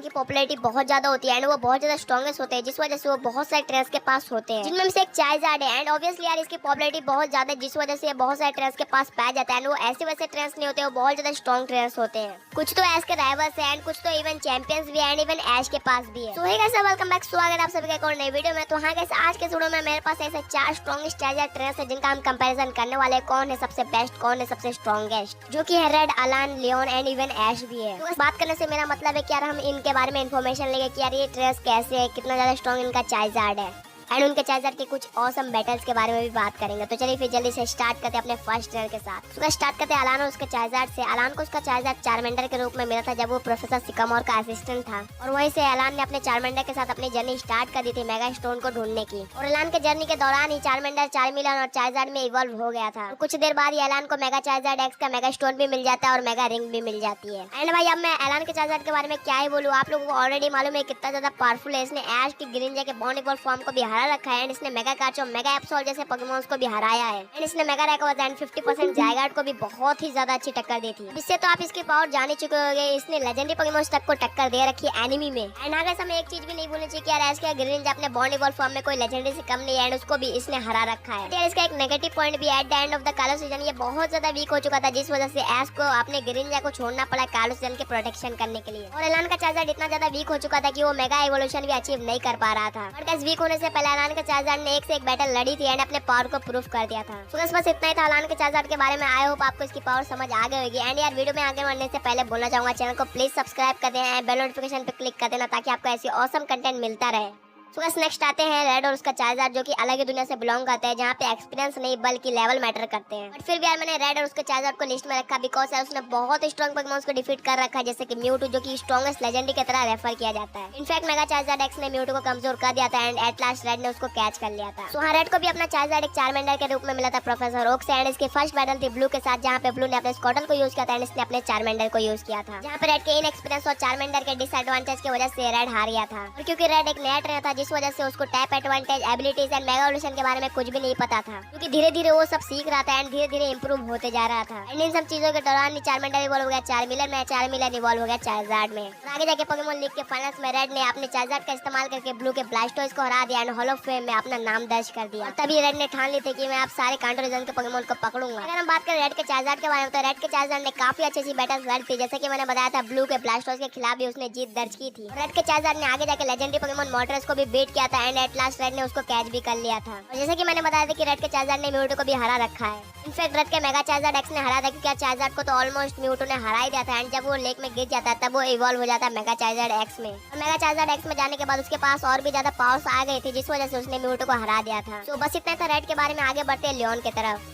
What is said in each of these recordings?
की पॉपुलैरिटी बहुत ज्यादा होती है एंड वो बहुत ज्यादा स्ट्रॉन्गेस्ट होते हैं, जिस वजह से वो बहुत सारे ट्रेंड्स के पास होते हैं, जिनमें से एक चाइज़ार्ड है। एंड ऑब्वियसली यार इसकी पॉपुलैरिटी बहुत ज्यादा है, जिस वजह से बहुत सारे ट्रेंड्स के पास पाया जाता है। एंड वो ऐसे वैसे ट्रेंड्स नहीं होते, वो बहुत ज्यादा स्ट्रॉन्ग ट्रेंड्स होते हैं। कुछ तो ऐश के राइवल्स है एंड कुछ तो इवन चैंपियंस भी है एंड इवन ऐश के पास भी है। तो हे गाइस, वेलकम बैक, स्वागत है आप सभी का एक और नई वीडियो में। तो हाँ गाइस, आज के वीडियो में मेरे पास ऐसे 4 स्ट्रॉन्गेस्ट चाइज़ार्ड ट्रेंड्स है जिनका हम कंपैरिजन करने वाले हैं, कौन है सबसे बेस्ट, कौन है सबसे स्ट्रॉन्गेस्ट, जो कि है रेड, अलान, लियोन एंड इवन ऐश भी है। तो बात करने से मेरा मतलब है कि यार हम इनके बारे में इन्फॉर्मेशन लेंगे कि यार ये ट्रेंड्स कैसे है, कितना ज्यादा स्ट्रॉन्ग इनका चाइज़ार्ड है एंड उनके चाइज़ार्ड के कुछ ऑसम बैटल्स के बारे में भी बात करेंगे। तो चलिए फिर जल्दी से स्टार्ट करते हैं अपने फर्स्ट ट्रेंड के साथ। उसका स्टार्ट करते हैं अलान और उसके चाइज़ार्ड से। अलान को उसका चाइज़ार्ड चारमेंडर के रूप में मिला था जब वो प्रोफेसर सिकामोर का असिस्टेंट था, और वहीं से अलान ने अपने चारमेंडर के साथ अपनी जर्नी स्टार्ट कर दी थी मेगा स्टोन को ढूंढने की। और अलान के जर्नी के दौरान ही चारमेंडर, चारमिलियन और चाइज़ार्ड में इवॉल्व हो गया था। कुछ देर बाद ही अलान को मेगा चाइज़ार्ड एक्स का मेगा स्टोन भी मिल जाता है और मेगा रिंग भी मिल जाती है। एंड भाई अब मैं अलान के चाइज़ार्ड के बारे में क्या ही बोलूं, आप लोगों को ऑलरेडी मालूम है कितना ज्यादा पावरफुल है। इसने ऐश की ग्रीनिंजा के बॉन्ड फॉर्म को भी हरा रखा है एंड इसने मेगा कार्चो, मेगा एप्सोल जैसे पोकेमॉन्स को भी हराया है एंड इसने मेगा रैकोवाज एंड 50% जायगार्ड को भी बहुत ही ज्यादा अच्छी टक्कर दी थी। इससे तो आप इसकी पावर जान ही चुके होंगे, इसने लेजेंडरी पोकेमॉन्स तक को टक्कर दे रखी है एनिमी में। एंड आगे हमें एक चीज भी नहीं भूलनी चाहिए कि यार ऐश का ग्रीनिंजा अपने बॉन्ड इवॉल्व फॉर्म में कोई लेजेंडरी से कम नहीं है एंड उसको भी इसने हरा रखा है। यार इसका एक नेगेटिव पॉइंट भी, at the end of the कालो सीजन ये बहुत ज्यादा वीक हो चुका था, जिस वजह से ऐश को अपने ग्रीनिंजा को छोड़ना पड़ा कालो सीजन के प्रोटेक्शन करने के लिए। और अलान का चाइज़ार्ड इतना ज्यादा वीक हो चुका था कि वो मेगा इवोल्यूशन भी अचीव नहीं कर पा रहा था। और वीक होने से पहले अलान का चाइज़ार्ड ने एक से एक बैटल लड़ी थी एंड अपने पावर को प्रूफ कर दिया था। तो बस इतना ही था अलान के चाइज़ार्ड के बारे में। आई होप आपको इसकी पावर समझ आ गई होगी। एंड यार वीडियो में आगे बढ़ने से पहले बोलना चाहूंगा, चैनल को प्लीज सब्सक्राइब कर देना एंड बेल नोटिफिकेशन पे क्लिक कर देना ताकि आपको ऐसी ऑसम कंटेंट मिलता रहे। तो बस नेक्स्ट आते हैं रेड और उसका चाइज़ार्ड, जो कि अलग ही दुनिया से बिलोंग करता है, जहाँ पे एक्सपीरियंस नहीं बल्कि लेवल मैटर करते हैं। बट फिर भी यार मैंने रेड और उसके चाइज़ार्ड को लिस्ट में रखा बिकॉज यार उसने बहुत स्ट्रॉन्ग पोकेमॉन्स को डिफीट कर रखा है, जैसे कि म्यूटू, जो कि स्ट्रॉन्गेस्ट लेजेंडरी की तरह रेफर किया जाता है। इनफैक्ट मेगा चाइज़ार्ड एक्स ने म्यूटू को कमजोर कर दिया था एंड एट लास्ट रेड ने उसको कैच कर लिया था। तो हाँ, रेड को भी अपना चाइज़ार्ड एक चारमेंडर के रूप में मिला था प्रोफेसर ओक से एंड इसकी फर्स्ट बैटल थी ब्लू के साथ, जहाँ पे ब्लू ने अपने स्कॉटल को यूज किया था एंड इसने अपने चारमेंडर को यूज किया था, जहाँ पे रेड के इनएक्सपीरियंस और चारमेंडर के डिसएडवांटेज की वजह से रेड हार गया था। और क्योंकि रेड एक नया ट्रेनर था, जिस वजह से उसको tap advantage, abilities and mega evolution के बारे में कुछ भी नहीं पता था, क्योंकि धीरे धीरे वो सब सीख रहा था एंड धीरे धीरे इंप्रूव होते जा रहा था। एंड इन सब चीजों के दौरान चारमेंडर इवॉल्व हो गया चारमिलियन में, चारमिलियन इवॉल्व हो गया चाइज़ार्ड में। और आगे जाके पोकेमॉन लीग के फाइनल्स में रेड ने अपने चाइज़ार्ड का इस्तेमाल करके ब्लू के ब्लास्टोइस को हरा दिया एंड हॉल ऑफ फेम में अपना नाम दर्ज कर दिया। तभी रेड ने ठान ली थी कि मैं आप सारे कांटो रीजन के पोकेमॉन को पकड़ूंगा। अगर हम बात करें रेड के चाइज़ार्ड के बारे में, तो रेड के चाइज़ार्ड ने काफी अच्छी बैटल्स लड़ी थी, जैसे कि मैंने बताया था ब्लू के ब्लास्टोइस के खिलाफ भी उसने जीत दर्ज की थी। रेड के चाइज़ार्ड ने आगे जाके लेजेंडरी पोकेमॉन मोटरस को भी बीट किया था एंड एट लास्ट रेड ने उसको कैच भी कर लिया था। और जैसे कि मैंने बताया था कि रेड के चाइज़ार्ड ने म्यूटू को भी हरा रखा है। इनफैक्ट रेड के मेगा चाइज़ार्ड एक्स ने हरा था, क्योंकि चाइज़ार्ड को तो ऑलमोस्ट म्यूटू ने हरा ही दिया था एंड जब वो लेक में गिर जाता है तब वो इवॉल्व हो जाता है मेगा चाइज़ार्ड एक्स में। और मेगा चाइज़ार्ड एक्स में जाने के बाद उसके पास और भी ज्यादा पावर्स आ गई थी, जिस वजह से उसने म्यूटू को हरा दिया था। तो बस इतना था रेड के बारे में। आगे बढ़ते हैं लियोन की तरफ।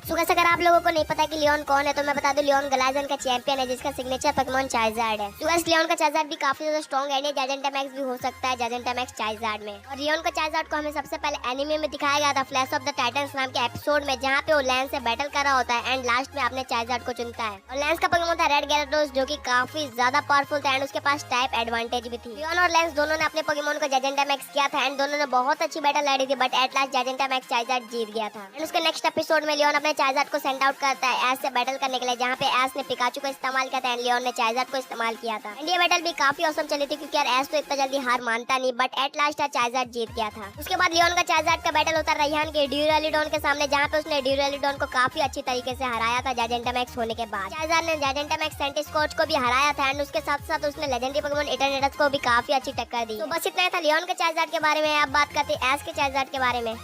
तो अगर आप लोगों को नहीं पता कि लियोन कौन है, तो मैं बता दूं, लियोन गलाजन का चैंपियन है, जिसका सिग्नेचर पोकेमॉन चाइज़ार्ड है। तो लियोन का चाइज़ार्ड भी काफी ज्यादा स्ट्रॉन्ग है, जाजेंटामैक्स भी हो सकता है जाजेंटामैक्स चाइज़ार्ड में। और लियोन का चाइज़ार्ड को हमें सबसे पहले एनिमे में दिखाया गया था फ्लैश ऑफ द टाइटन्स नाम के एपिसोड में, जहाँ पे वो लैंस से बैटल कर रहा होता है एंड लास्ट में अपने चाइज़ार्ड को चुनता है। और लैंस का पोकेमॉन था रेड गैराडोस, जो कि काफी ज्यादा पावरफुल था एंड उसके पास टाइप एडवांटेज भी थी। लियोन और लैंस दोनों ने अपने पोकेमॉन को जाजेंटामैक्स किया था एंड दोनों ने बहुत अच्छी बैटल लड़ी थी, बट एट लास्ट जाजेंटामैक्स चाइज़ार्ड जीत गया था। एंड उसके नेक्स्ट एपिसोड में लियोन अपने चाइज़ार्ड को सेंड करता है ऐश से बैटल करने के लिए, जहाँ पे ऐश ने पिकाचू को इस्तेमाल किया था एंड लियोन ने चाइज़ार्ड को इस्तेमाल किया था। एंड ये बैटल भी काफी औसम चली थी, क्योंकि यार ऐश तो इतना जल्दी हार मानता नहीं, बट एट लास्ट चाइज़ार्ड जीत गया था। उसके बाद लियोन का चाइज़ार्ड का बैटल होता है रैयन के ड्यूरालिडोन के सामने, जहाँ पे उसने ड्यूरालिडोन को काफी अच्छी तरीके से हराया था जाजेंटामैक्स होने के बाद। चाइज़ार्ड ने जाजेंटामैक्स सेंटिस्कॉच को भी हराया था एंड उसके साथ साथ उसने लेजेंडरी पोकेमॉन इटरनेटस को भी काफी अच्छी टक्कर दी। तो बस इतना था लियोन के चाइज़ार्ड के बारे में। अब बात करते हैं ऐश के चाइज़ार्ड के बारे में।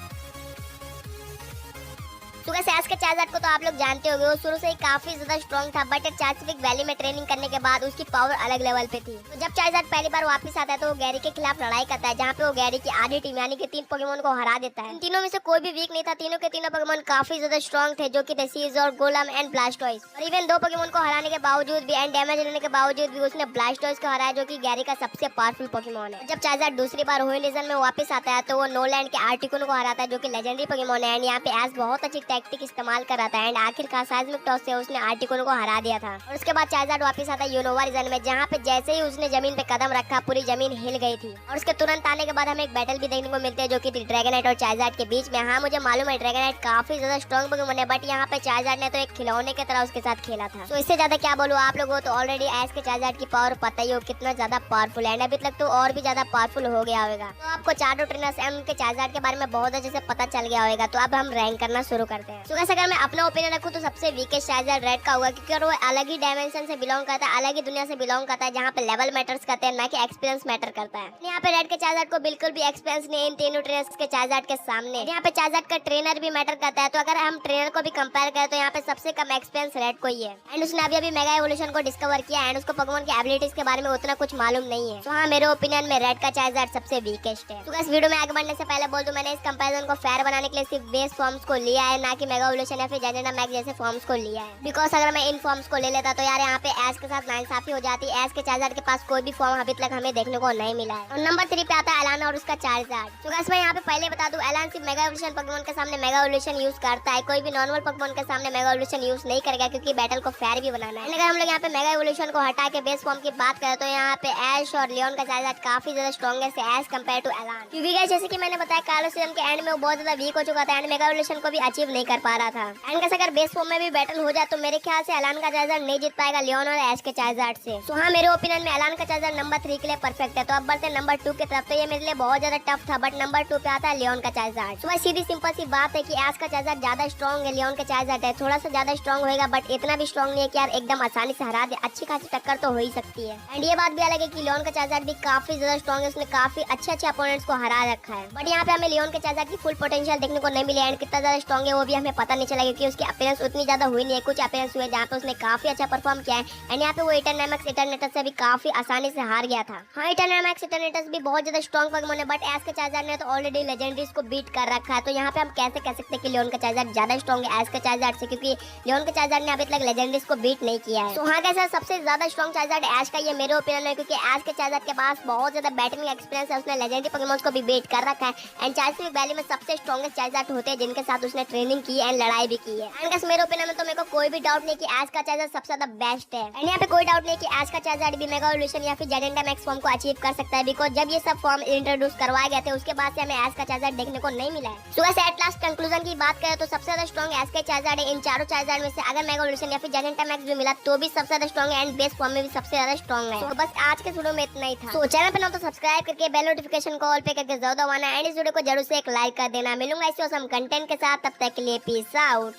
ऐश के चाइज़ार्ड को तो आप लोग जानते होंगे, वो शुरू से ही काफी ज्यादा स्ट्रॉन्ग था, बट चार्सिफिक वैली में ट्रेनिंग करने के बाद उसकी पावर अलग लेवल पे थी। तो जब चाइज़ार्ड पहली बार वापस आता है तो वो गैरी के खिलाफ लड़ाई करता है, जहाँ पे वो गैरी की आधी टीम यानी कि 3 पोकेमॉन को हरा देता है। इन तीनों में से कोई भी वीक नहीं था, तीनों के तीनों पोकेमॉन काफी ज्यादा स्ट्रॉन्ग थे, जो कि थे सीज़ोर, गोलम एंड ब्लास्टोइस। और इवन 2 पोकेमॉन को हराने के बावजूद भी एंड डैमेज लेने के बावजूद भी उसने ब्लास्टोइस को हराया, जो कि गैरी का सबसे पावरफुल पोकेमॉन है। जब चाइज़ार्ड दूसरी बार होइन रीजन में वापस आता है तो वो नोलैंड के आर्टिकुन को हराता है, जो कि लेजेंडरी पोकेमॉन है एंड यहाँ पे ऐश बहुत अच्छी टैक्टिक इस्तेमाल कर रहा था एंड आखिरकार साइज़मिक टॉस से उसने आर्टिकुनो को हरा दिया था। और उसके बाद चार्जर्ड वापस आता है यूनोवा रीजन में, जहाँ पे जैसे ही उसने जमीन पे कदम रखा पूरी जमीन हिल गई थी। और उसके तुरंत आने के बाद हमें एक बैटल भी देखने को मिलती है जो कि थी ड्रैगनाइट और चार्जर्ड के बीच में। हाँ मुझे मालूम है ड्रैगनाइट काफी ज्यादा स्ट्रॉन्ग पोकेमॉन है, बट यहाँ पे चार्जर्ड ने तो एक खिलौने की तरह उसके साथ खेला था। तो इससे ज्यादा क्या बोलूं आप लोगों, तो ऑलरेडी एस के चार्जर्ड की पावर पता ही हो कितना ज्यादा पावरफुल है, अभी तक तो और भी ज्यादा पावरफुल हो गया होगा। तो आपको चारों ट्रेनर्स एंड उनके चार्जर्ड के बारे में बहुत अच्छे से पता चल गया होगा। तो अब हम रैंक करना शुरू करते हैं। तो अगर मैं अपना ओपिनियन रखूं तो सबसे वीकेस्ट चार्जर रेड का होगा, क्योंकि वो अलग ही डायमेंशन से बिलोंग करता है, अलग ही दुनिया से बिलोंग करता है, जहाँ पे लेवल मैटर्स करते हैं ना कि एक्सपीरियंस मैटर करता है। यहाँ पे रेड के चार्जर को बिल्कुल भी एक्सपीरियंस नहीं इन तीनों ट्रेनर्स के चार्जर के सामने। यहाँ पे चार्जर का ट्रेनर भी मैटर करता है, तो अगर हम ट्रेनर को भी कंपेयर करें तो यहाँ पे सबसे कम एक्सपीरियंस रेड को ही है। एंड उसने अभी मेगा एवोल्यूशन को डिस्कवर किया एंड उसको पोकेमॉन की एबिलिटीज के बारे में उतना कुछ मालूम नहीं है। तो हाँ मेरे ओपिनियन में रेड का चार्जर सबसे वीकेस्ट है। तो इस वीडियो में आगे बढ़ने से पहले बोल दूं, मैंने इस कंपैरिजन को फेयर बनाने के लिए सिर्फ बेस फॉर्म्स को लिया है, ना कि मेगा एवोल्यूशन या फिर जेनेटा मैक्स जैसे फॉर्म्स को लिया है। बिकॉज अगर मैं इन फॉर्म्स को ले लेता तो यार यहाँ पे एस के साथ नाइंसाफी हो जाती। एस के चार्जर के पास कोई भी फॉर्म अभी तक हमें देखने को नहीं मिला है। और नंबर 3 पे आता है एलान और उसका चार्जर। तो गाइस मैं यहाँ पे पहले बता दूं, एलान सिर्फ मेगा एवोल्यूशन पोकेमॉन के सामने मेगा एवोल्यूशन यूज करता है, कोई भी नॉर्मल पोकेमॉन के सामने मेगा एवोल्यूशन यूज नहीं करेगा, क्योंकि बैटल को फेयर भी बनाना है। अगर हम लोग यहाँ पे मेगा एवोल्यूशन को हटा के बेस फॉर्म की बात करें तो यहाँ पे ऐश और लियोन का चार्जर काफी ज्यादा स्ट्रॉन्गेस्ट है एज कम्पेयर टू एलान। क्योंकि गाइस जैसे कि मैंने बताया कालो सीजन के एंड में वो बहुत ज्यादा वीक हो चुका था एंड मेगा एवोल्यूशन को भी अचीव नहीं कर पा रहा था। एंड कैसे अगर बेस फॉर्म में भी बैटल हो जाए तो मेरे ख्याल से एलान का चार्जर नहीं जीत पाएगा लियोन और ऐश के चार्जर से। तो हाँ मेरे ओपिनियन में एलान का चार्जर नंबर 3 के लिए परफेक्ट है। तो अब बढ़ते हैं नंबर 2 की तरफ। तो ये मेरे लिए बहुत ज्यादा टफ था, बट नंबर 2 पे आता है लियोन का चार्जर। तो सीधी सिंपल सी बात है कि ऐश का चार्जर ज्यादा स्ट्रॉन्ग है, लियोन का चार्जर है थोड़ा सा ज्यादा स्ट्रॉन्ग होगा, बट इतना भी स्ट्रॉन्ग नहीं है कि यार एकदम आसानी से हरा दे। अच्छी खासी टक्कर तो हो ही सकती है। एंड ये बात भी अलग है कि लियोन का चार्जर भी काफी ज्यादा स्ट्रॉन्ग है, उसने काफी अच्छे अपोनेंट्स को हरा रखा है। बट यहाँ पे हमें लियोन के चार्जर की फुल पोटेंशियल देखने को नहीं मिली एंड कितना ज्यादा स्ट्रॉन्ग है वो भी हमें पता नहीं चला, क्योंकि उसकी अपीयरेंस उतनी ज्यादा हुई नहीं है। कुछ अपीयरेंस हुए जहाँ पे उसने काफी अच्छा परफॉर्म किया है एंड यहाँ पे वो इटरनेमैक्स इटरनेटस से भी काफी आसानी से हार गया था। हाँ इटरनेमैक्स इटरनेटस भी बहुत ज्यादा स्ट्रॉन्ग पोकेमॉन है, बट एस के चार्जर ने तो ऑलरेडी लेजेंडरीज को बीट कर रखा है। तो यहाँ पे हम कैसे कह सकते हैं कि लियोन का चार्जर ज्यादा स्ट्रॉन्ग है एस के चार्जर से, क्योंकि लियोन के चार्जर ने अभी तक लेजेंडरीज को बीट नहीं किया है। तो हाँ कैसे सबसे ज्यादा स्ट्रॉन्ग चार्जर एश का ये मेरे ओपिनियन है, क्योंकि एश के चार्जर के पास बहुत ज्यादा बैटिंग एक्सपीरियंस है, उसने लेजेंडरी पोकेमॉन्स को भी बीट कर रखा है एंड चार्जर वैली में सबसे स्ट्रॉन्गेस्ट चार्जर होते हैं जिनके साथ उसने ट्रेनिंग की एंड लड़ाई भी की है। एंड गाइस मेरे ओपिनियन में तो मेरे को कोई भी डाउट नहीं कि एश का चार्जर सबसे ज्यादा बेस्ट है। एंड यहाँ पे कोई डाउट नहीं कि एश का चार्जर भी मेगा एवोल्यूशन या फिर जेनेटा मैक्स फॉर्म को अचीव कर सकता है, बिकॉज जब ये सब फॉर्म इंट्रोड्यूस करवाए गए थे उसके बाद से हमें एश का चार्जर देखने को नहीं मिला है। So guys at last conclusion की बात करें तो सबसे ज्यादा स्ट्रॉन्ग एश का चार्जर है इन चारों चार्जर में से। अगर मेगा एवोल्यूशन या फिर जेनेटा मैक्स भी मिला तो भी सबसे ज्यादा स्ट्रॉन्ग है एंड बेस फॉर्म में भी सबसे ज्यादा स्ट्रॉन्ग है। तो बस आज के वीडियो में इतना ही था। तो चैनल पे ना तो सब्सक्राइब करके बेल नोटिफिकेशन को ऑल पे करके जरूर दबाना एंड इस वीडियो को जरूर से एक लाइक कर देना। मिलूंगा इसी कंटेंट के साथ, तब तक के लिए पीस आउट।